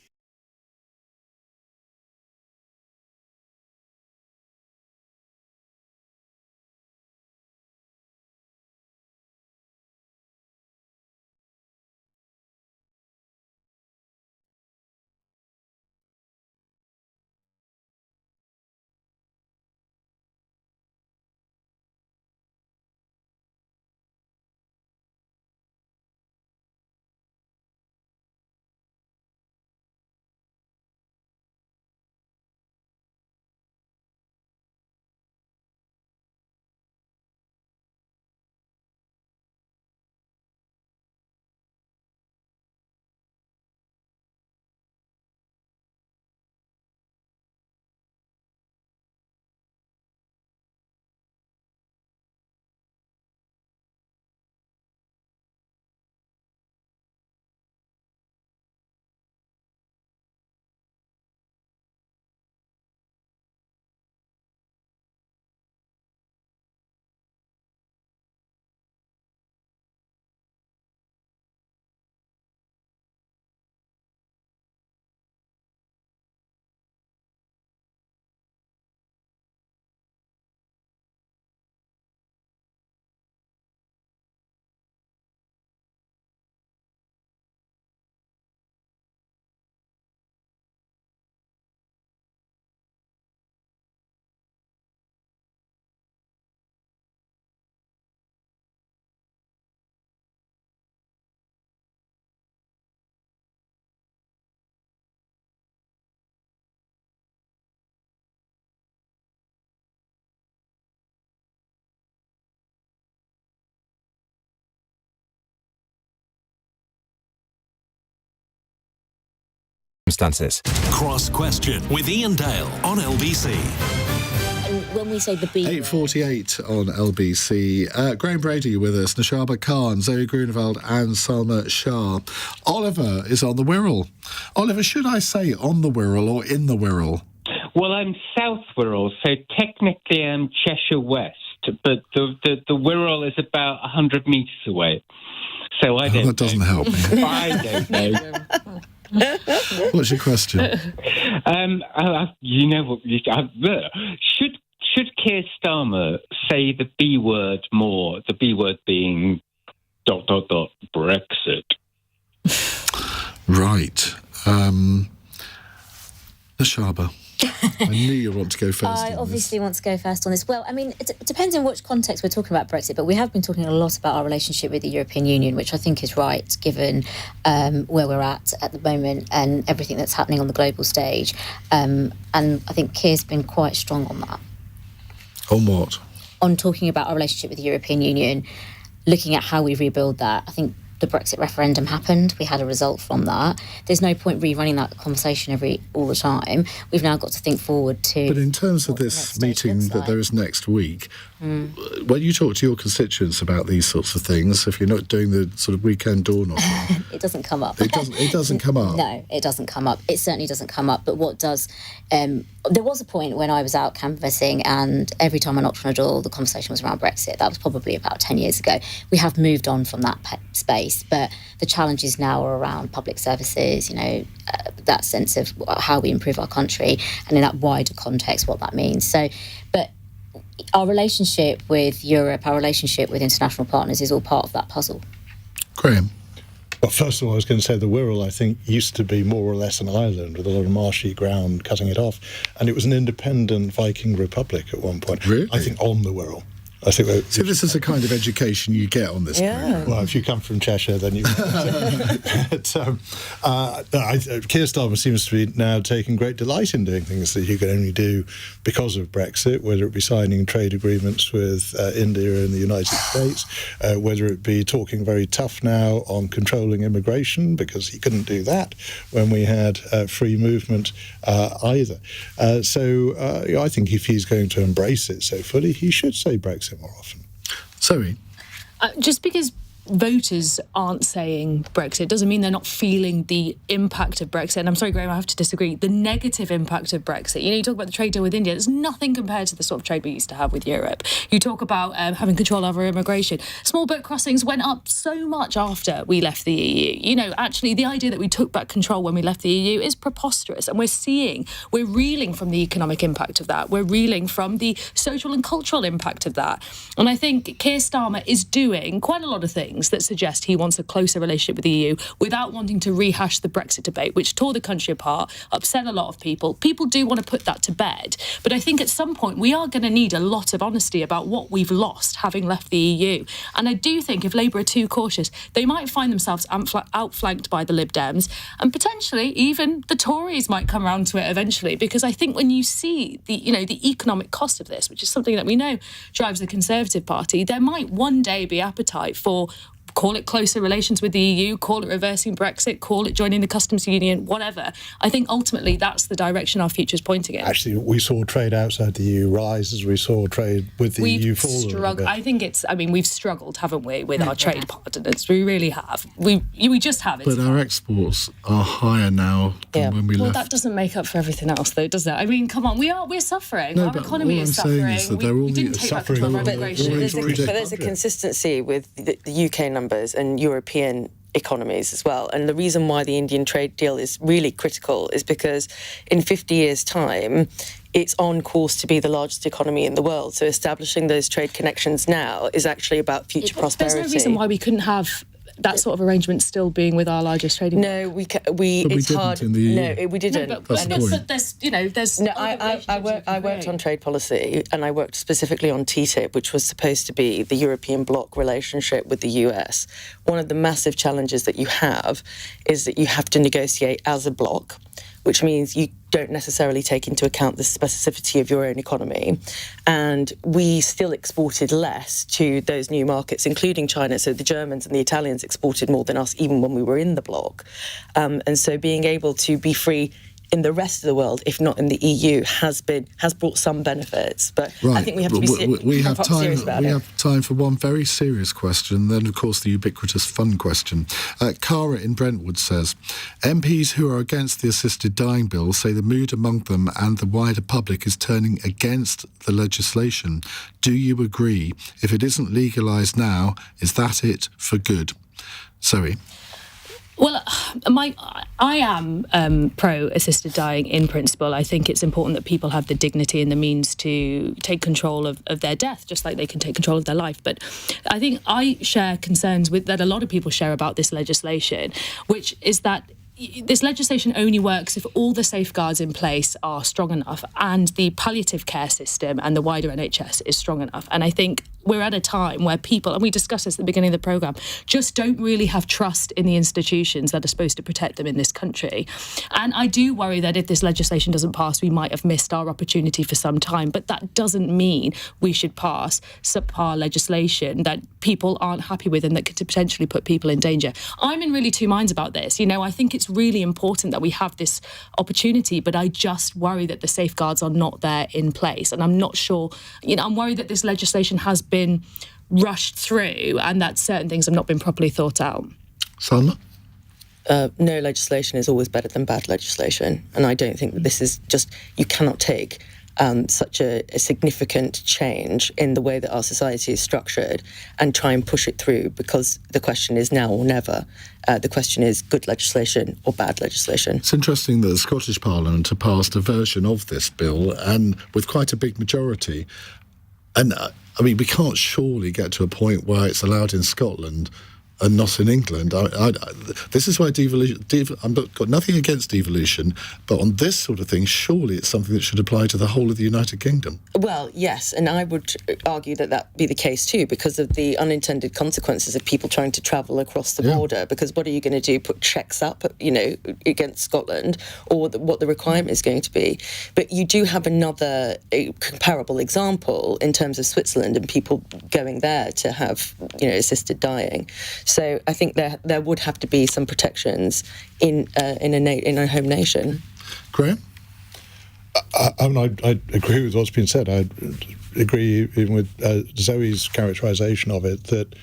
Circumstances. Cross Question with Iain Dale on LBC. And when we say the B 8:48 on LBC. Graham Brady with us, Naushabah Khan, Zoe Grünewald and Salma Shah. Oliver is on the Wirral. Oliver, should I say on the Wirral or in the Wirral? Well, I'm South Wirral, so technically I'm Cheshire West, but the Wirral is about 100 metres away. So I don't know. That doesn't help me. I don't know. What's your question? You know what? Should Keir Starmer say the B word more? The B word being ... Brexit. Right. Naushabah. I knew you want to go first. I obviously want to go first on this. Well, it depends on which context we're talking about Brexit, but we have been talking a lot about our relationship with the European Union, which I think is right, given where we're at the moment and everything that's happening on the global stage. And I think Keir's been quite strong on that. On what? On talking about our relationship with the European Union, looking at how we rebuild that. I think the Brexit referendum happened. We had a result from that. There's no point rerunning that conversation all the time. We've now got to think forward to... But in terms of this meeting that there is next week, when you talk to your constituents about these sorts of things, if you're not doing the sort of weekend door knocking, it doesn't come up. It doesn't come up. No, it doesn't come up. It certainly doesn't come up. But what does... there was a point when I was out canvassing, and every time I knocked on a door, the conversation was around Brexit. That was probably about 10 years ago. We have moved on from that space, but the challenges now are around public services, that sense of how we improve our country, and in that wider context, what that means. So, but our relationship with Europe, our relationship with international partners is all part of that puzzle. Graham? Well, first of all, I was going to say the Wirral, I think, used to be more or less an island with a lot of marshy ground cutting it off. And it was an independent Viking republic at one point. Really? I think on the Wirral. I think so this is the kind of education you get on this program. Well, if you come from Cheshire, then you... But, Keir Starmer seems to be now taking great delight in doing things that you can only do because of Brexit, whether it be signing trade agreements with India and the United States, whether it be talking very tough now on controlling immigration, because he couldn't do that when we had free movement either. I think if he's going to embrace it so fully, he should say Brexit more often. Sorry? Just because voters aren't saying Brexit doesn't mean they're not feeling the impact of Brexit. And I'm sorry, Graham, I have to disagree. The negative impact of Brexit. You talk about the trade deal with India. There's nothing compared to the sort of trade we used to have with Europe. You talk about having control over immigration. Small boat crossings went up so much after we left the EU. Actually, the idea that we took back control when we left the EU is preposterous. And we're reeling from the economic impact of that. We're reeling from the social and cultural impact of that. And I think Keir Starmer is doing quite a lot of things that suggest he wants a closer relationship with the EU without wanting to rehash the Brexit debate, which tore the country apart, upset a lot of people. People do want to put that to bed. But I think at some point we are going to need a lot of honesty about what we've lost having left the EU. And I do think if Labour are too cautious, they might find themselves outflanked by the Lib Dems, and potentially even the Tories might come around to it eventually, because I think when you see the economic cost of this, which is something that we know drives the Conservative Party, there might one day be appetite for, call it closer relations with the EU, call it reversing Brexit, call it joining the customs union, whatever. I think ultimately that's the direction our future's pointing in. Actually, we saw trade outside the EU rise as we saw trade with the EU fall. I think we've struggled, haven't we, with our trade partners. We really have. We just have. But our exports are higher now than when we left. Well, that doesn't make up for everything else, though, does it? Come on, we're suffering. No, our economy is suffering. Is that we didn't take back control of immigration. But there's a consistency with the UK numbers and European economies as well. And the reason why the Indian trade deal is really critical is because in 50 years' time, it's on course to be the largest economy in the world. So establishing those trade connections now is actually about future prosperity. There's no reason why we couldn't have that sort of arrangement still being with our largest trading No, bloc. it's hard. In the EU. No, we didn't. No, but there's No, I worked on trade policy, and I worked specifically on TTIP, which was supposed to be the European bloc relationship with the US. One of the massive challenges that you have is that you have to negotiate as a bloc, which means you don't necessarily take into account the specificity of your own economy. And we still exported less to those new markets, including China. So the Germans and the Italians exported more than us, even when we were in the bloc. And so being able to be free in the rest of the world, if not in the EU, has brought some benefits. But right. I think we have to be serious about it. We have time for one very serious question, then, of course, the ubiquitous fun question. Cara in Brentwood says, MPs who are against the assisted dying bill say the mood among them and the wider public is turning against the legislation. Do you agree? If it isn't legalised now, is that it for good? Zoe? Well, I am pro-assisted dying in principle. I think it's important that people have the dignity and the means to take control of their death, just like they can take control of their life. But I think I share concerns that a lot of people share about this legislation, which is that this legislation only works if all the safeguards in place are strong enough and the palliative care system and the wider NHS is strong enough. And I think we're at a time where people, and we discussed this at the beginning of the programme, just don't really have trust in the institutions that are supposed to protect them in this country. And I do worry that if this legislation doesn't pass, we might have missed our opportunity for some time. But that doesn't mean we should pass subpar legislation that people aren't happy with and that could potentially put people in danger. I'm in really two minds about this. I think it's really important that we have this opportunity, but I just worry that the safeguards are not there in place. And I'm not sure, I'm worried that this legislation has been rushed through and that certain things have not been properly thought out. Salma? No legislation is always better than bad legislation. And I don't think that this is just, you cannot take such a significant change in the way that our society is structured and try and push it through, because the question is now or never. The question is good legislation or bad legislation. It's interesting that the Scottish Parliament have passed a version of this bill, and with quite a big majority. And we can't surely get to a point where it's allowed in Scotland and not in England. This is why I've got nothing against devolution, but on this sort of thing, surely it's something that should apply to the whole of the United Kingdom. Well, yes, and I would argue that that be the case too, because of the unintended consequences of people trying to travel across the border. Because what are you going to do? Put checks up, against Scotland, or what the requirement is going to be? But you do have another comparable example in terms of Switzerland and people going there to have, assisted dying. So I think there would have to be some protections in a home nation. Graham? I agree with what's been said. I agree even with Zoe's characterisation of it, that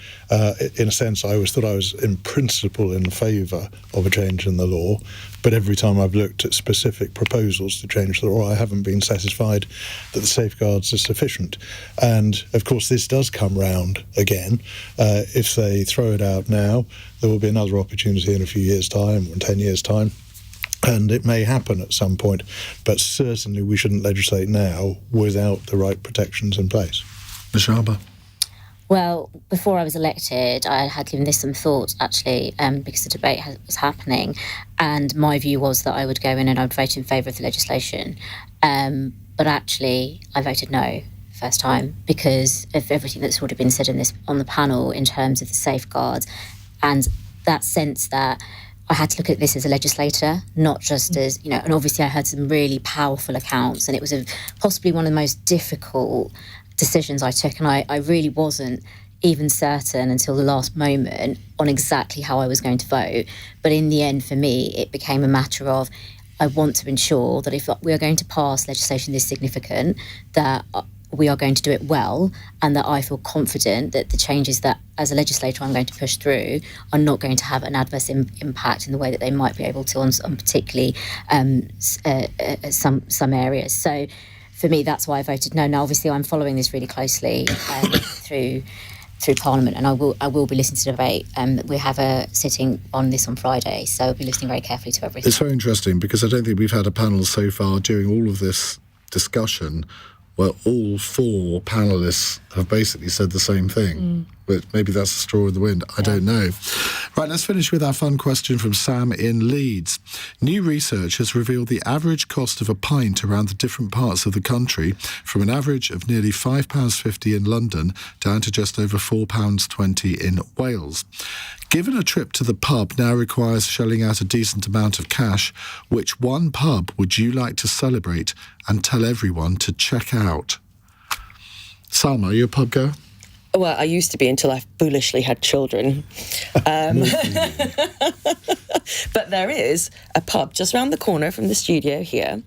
in a sense I always thought I was in principle in favour of a change in the law, but every time I've looked at specific proposals to change the law, I haven't been satisfied that the safeguards are sufficient. And of course this does come round again. If they throw it out now, there will be another opportunity in a few years' time, or in 10 years' time. And it may happen at some point, but certainly we shouldn't legislate now without the right protections in place. Naushabah? Well, before I was elected, I had given this some thought, actually, because the debate was happening, and my view was that I would go in and I would vote in favour of the legislation. But actually, I voted no first time because of everything that's already been said on the panel in terms of the safeguards, and that sense that I had to look at this as a legislator, not just as, and obviously I heard some really powerful accounts, and it was possibly one of the most difficult decisions I took, and I really wasn't even certain until the last moment on exactly how I was going to vote. But in the end, for me, it became a matter of, I want to ensure that if we are going to pass legislation this significant, that we are going to do it well, and that I feel confident that the changes that as a legislator I'm going to push through are not going to have an adverse impact in the way that they might be able to on particularly some areas. So for me, that's why I voted no. Now, obviously, I'm following this really closely through Parliament, and I will be listening to the debate. We have a sitting on this on Friday, so I'll be listening very carefully to everything. It's very interesting because I don't think we've had a panel so far during all of this discussion where all four panellists have basically said the same thing. But maybe that's a straw in the wind. I don't know. Right, let's finish with our fun question from Sam in Leeds. New research has revealed the average cost of a pint around the different parts of the country, from an average of nearly £5.50 in London down to just over £4.20 in Wales. Given a trip to the pub now requires shelling out a decent amount of cash, which one pub would you like to celebrate and tell everyone to check out? Salma, are you a pub goer? Well, I used to be until I foolishly had children. But there is a pub just around the corner from the studio here,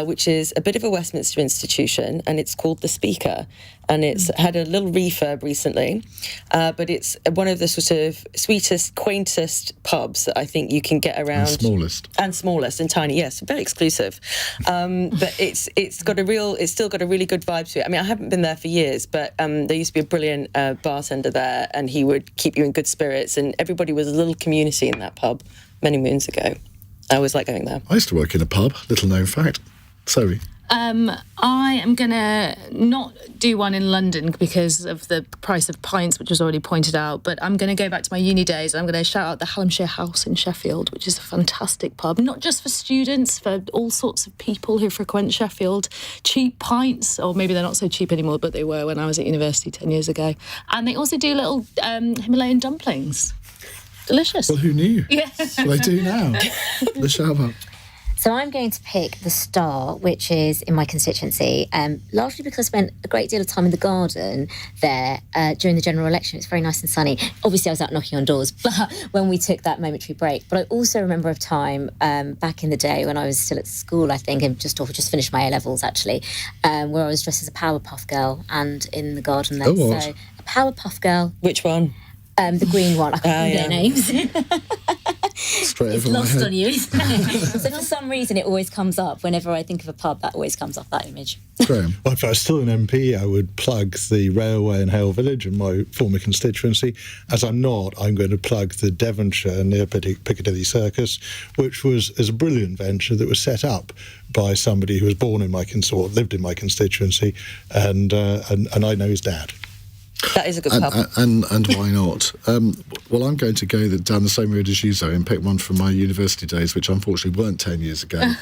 which is a bit of a Westminster institution, and it's called The Speaker. And it's had a little refurb recently, but it's one of the sort of sweetest, quaintest pubs that I think you can get around. And smallest and tiny, yes, very exclusive. But it's still got a really good vibe to it. I mean, I haven't been there for years, but there used to be a brilliant bartender there, and he would keep you in good spirits, and everybody was a little community in that pub many moons ago. I always like going there. I used to work in a pub, little known fact. Sorry. I am going to not do one in London because of the price of pints, which was already pointed out, but I'm going to go back to my uni days. I'm going to shout out the Hallamshire House in Sheffield, which is a fantastic pub, not just for students, for all sorts of people who frequent Sheffield. Cheap pints, or maybe they're not so cheap anymore, but they were when I was at university 10 years ago. And they also do little Himalayan dumplings. Delicious. Well, who knew? Yeah. Well, they do now. Naushabah. So I'm going to pick the Star, which is in my constituency, largely because I spent a great deal of time in the garden there during the general election. It's very nice and sunny. Obviously, I was out knocking on doors, but when we took that momentary break. But I also remember a time back in the day when I was still at school, I think, and just finished my A-levels, actually, where I was dressed as a Powerpuff Girl and in the garden there. Oh, what? So a Powerpuff Girl. Which one? The green one. I can't remember their names. Straight It's over my lost head. on you, isn't it? So for some reason, it always comes up. Whenever I think of a pub, that always comes up, that image. Graham. Well, if I was still an MP, I would plug the railway in Hale Village in my former constituency. As I'm not, I'm going to plug the Devonshire near Piccadilly Circus, which is a brilliant venture that was set up by somebody who was born in my lived in my constituency, and I know his dad. That is a good pub. And why not? Well, I'm going to go down the same road as you, Zoe, and pick one from my university days, which unfortunately weren't 10 years ago,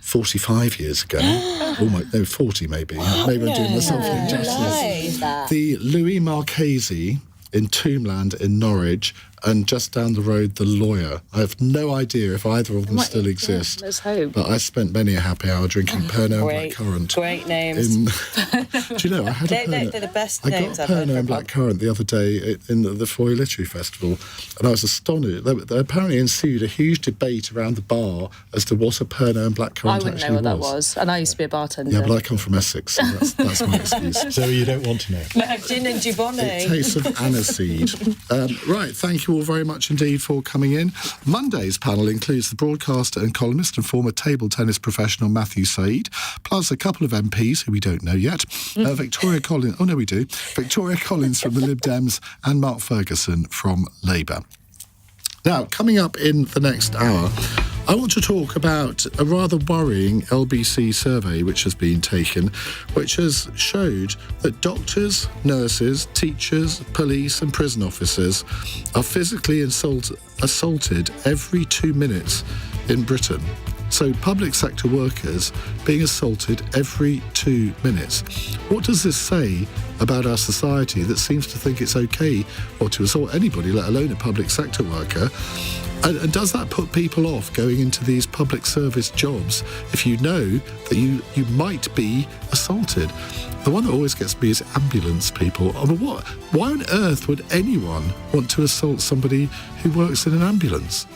45 years ago. 40 maybe. Maybe I'm doing myself an injustice. The Louis Marchese in Tombland in Norwich, and just down the road, the Lawyer. I have no idea if either of them still exist. Let's hope. But I spent many a happy hour drinking Pernod and Blackcurrant. Great names. Do you know, I had a Pernod. They're the best I names got I've heard Pernod for a and pub. Blackcurrant the other day in the Foy Literary Festival, and I was astonished. There apparently ensued a huge debate around the bar as to what a Pernod and Blackcurrant I wouldn't actually know what that was. And I used to be a bartender. Yeah, but I come from Essex, so that's my excuse. So you don't want to know. No, gin and It Dubonnet. tastes of aniseed. Right, thank you all very much indeed for coming in. Monday's panel includes the broadcaster and columnist and former table tennis professional Matthew Said, plus a couple of MPs who we don't know yet. Victoria Collins, oh no we do, Victoria Collins from the Lib Dems and Mark Ferguson from Labour. Now, coming up in the next hour, I want to talk about a rather worrying LBC survey which has been taken, which has showed that doctors, nurses, teachers, police and prison officers are physically assaulted every 2 minutes in Britain. So public sector workers being assaulted every 2 minutes. What does this say about our society that seems to think it's okay to assault anybody, let alone a public sector worker? And does that put people off going into these public service jobs if you know that you might be assaulted? The one that always gets me is ambulance people. I mean, why on earth would anyone want to assault somebody who works in an ambulance?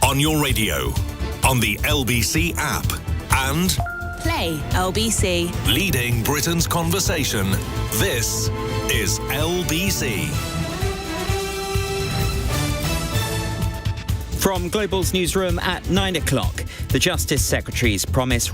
On your radio, on the LBC app, and Play LBC. leading Britain's conversation. This is LBC. From Global's newsroom at 9 o'clock, the Justice Secretary's promise